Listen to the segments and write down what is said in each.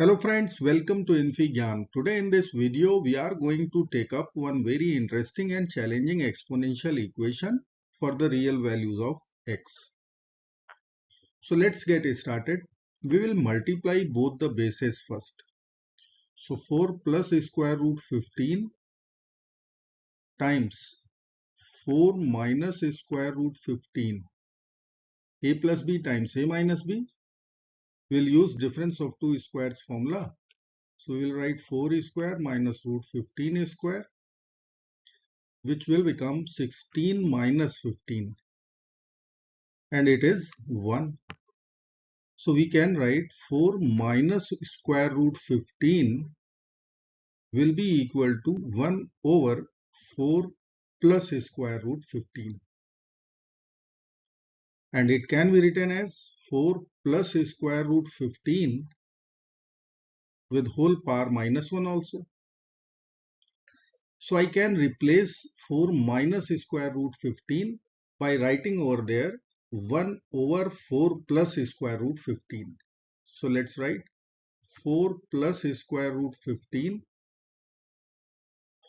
Hello friends, welcome to infyGyan. Today in this video we are going to take up one very interesting and challenging exponential equation for the real values of x. So let's get started. We will multiply both the bases first. So 4 plus square root 15 times 4 minus square root 15, a plus b times a minus b. We'll use difference of two squares formula. So we'll write 4 square minus root 15 square, which will become 16 minus 15, and it is 1. So we can write 4 minus square root 15 will be equal to 1 over 4 plus square root 15, and it can be written as 4 plus square root 15 with whole power minus 1 also. So I can replace 4 minus square root 15 by writing over there 1 over 4 plus square root 15. So let's write 4 plus square root 15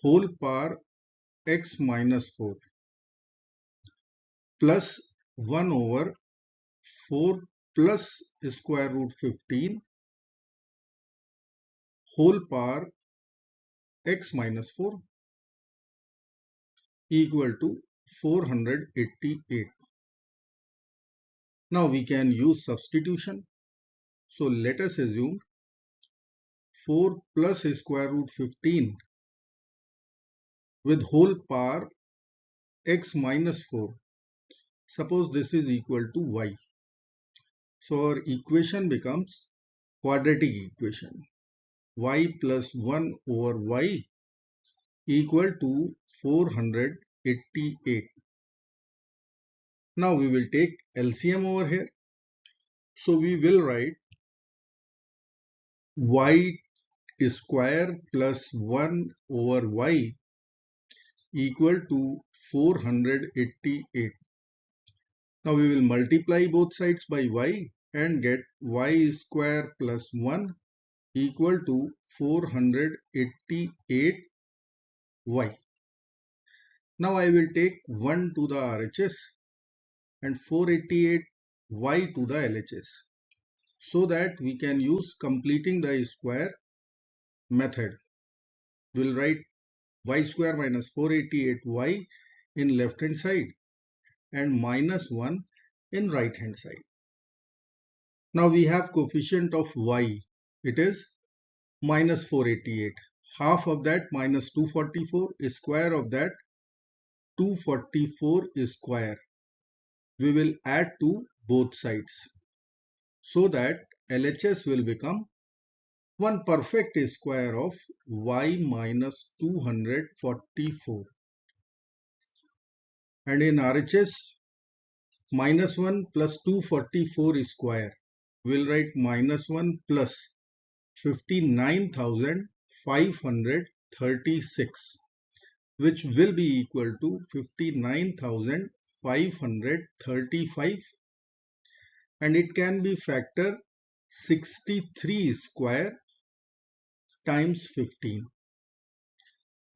whole power x minus 4 plus 1 over 4 plus square root 15 whole power x minus 4 equal to 488. Now we can use substitution. So let us assume 4 plus square root 15 with whole power x minus 4. Suppose this is equal to y. So our equation becomes quadratic equation. Y plus 1 over y equal to 488. Now we will take LCM over here. So we will write y square plus 1 over y equal to 488. Now we will multiply both sides by y and get y square plus 1 equal to 488y. Now I will take 1 to the RHS and 488y to the LHS, so that we can use completing the square method. We will write y square minus 488y in left hand side and minus 1 in right hand side. Now we have coefficient of y, it is minus 488. Half of that minus 244, square of that 244 square. We will add to both sides so that LHS will become 1 perfect square of y minus 244. And in RHS, minus 1 plus 244 square. We will write minus 1 plus 59,536, which will be equal to 59,535, and it can be factor 63 square times 15.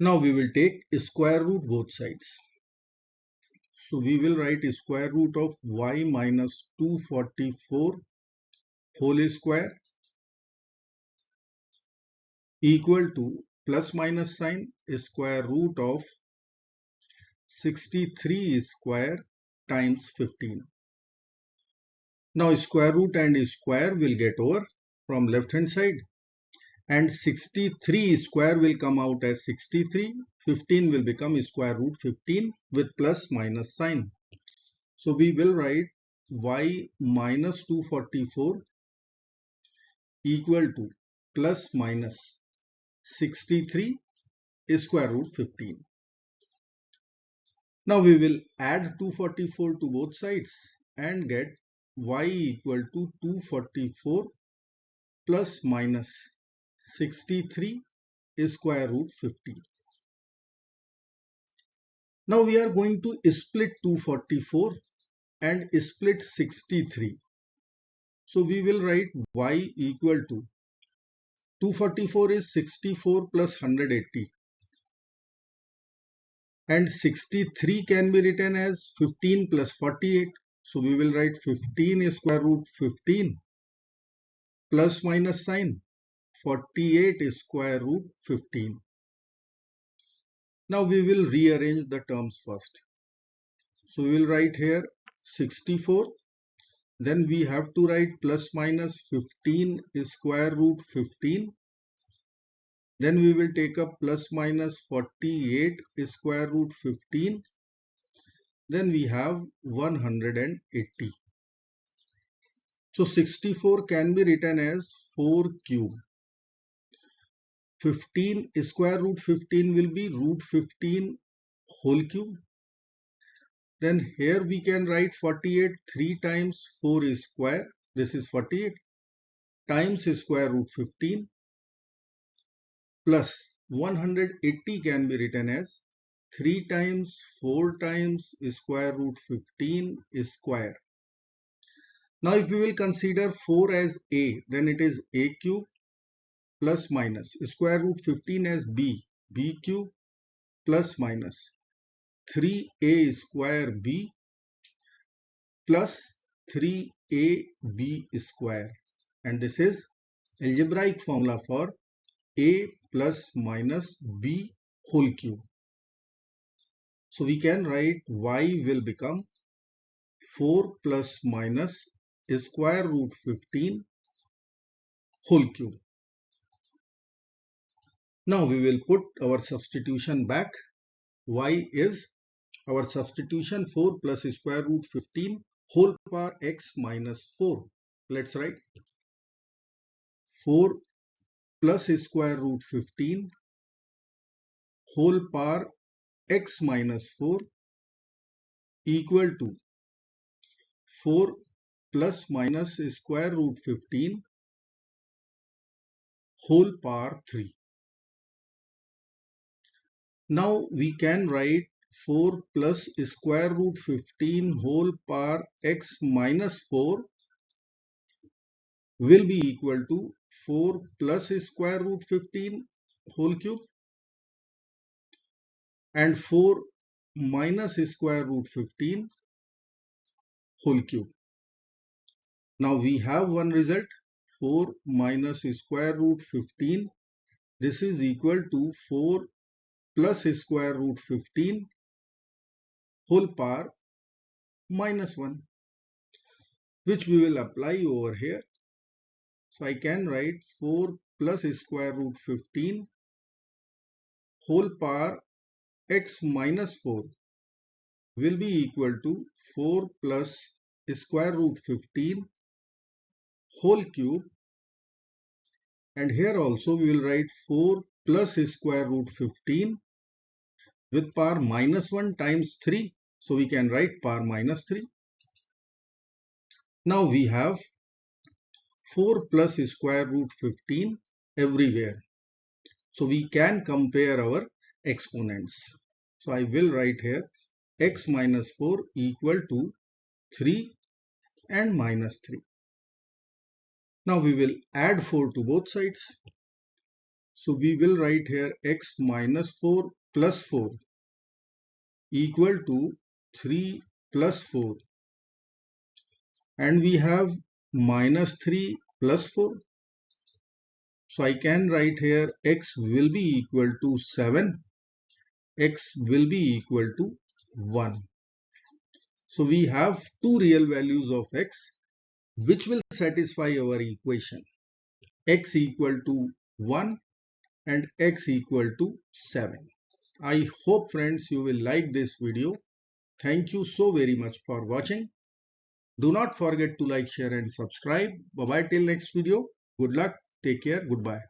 Now we will take square root both sides. So we will write square root of y minus 244 whole square equal to plus minus sign square root of 63 square times 15. Now square root and square will get over from left hand side, and 63 square will come out as 63. 15 will become square root 15 with plus minus sign. So we will write y minus 244 equal to plus minus 63 square root 15. Now we will add 244 to both sides and get y equal to 244 plus minus 63 square root 15. Now we are going to split 244 and split 63. So we will write y equal to 244 is 64 plus 180. And 63 can be written as 15 plus 48. So we will write 15 square root 15 plus minus sign 48 square root 15. Now we will rearrange the terms first. So we will write here 64. Then we have to write plus minus 15 square root 15. Then we will take up plus minus 48 square root 15. Then we have 180. So 64 can be written as 4 cube. 15 square root 15 will be root 15 whole cube. Then here we can write 48 3 times 4 square. This is 48 times square root 15 plus 180 can be written as 3 times 4 times square root 15 square. Now if we will consider 4 as a, then it is a cube plus minus square root 15 as b cube plus minus 3a square b plus 3ab square, and this is algebraic formula for a plus minus b whole cube. So we can write y will become 4 plus minus square root 15 whole cube. Now we will put our substitution back. Y is our substitution 4 plus square root 15 whole power x minus 4. Let's write 4 plus square root 15 whole power x minus 4 equal to 4 plus minus square root 15 whole power 3. Now we can write 4 plus square root 15 whole power x minus 4 will be equal to 4 plus square root 15 whole cube and 4 minus square root 15 whole cube. Now we have one result, 4 minus square root 15. This is equal to 4 plus square root 15 whole power minus 1, which we will apply over here. So I can write 4 plus square root 15 whole power x minus 4 will be equal to 4 plus square root 15 whole cube, and here also we will write 4 plus square root 15 with power minus 1 times 3. So we can write power minus 3. Now we have 4 plus square root 15 everywhere. So we can compare our exponents. So I will write here x minus 4 equal to 3 and minus 3. Now we will add 4 to both sides. So we will write here x minus 4 plus 4 equal to 3 plus 4. And we have minus 3 plus 4. So I can write here x will be equal to 7. X will be equal to 1. So we have two real values of x which will satisfy our equation. X equal to 1 and x equal to 7. I hope friends you will like this video. Thank you so very much for watching. Do not forget to like, share and subscribe. Bye bye till next video. Good luck. Take care. Goodbye.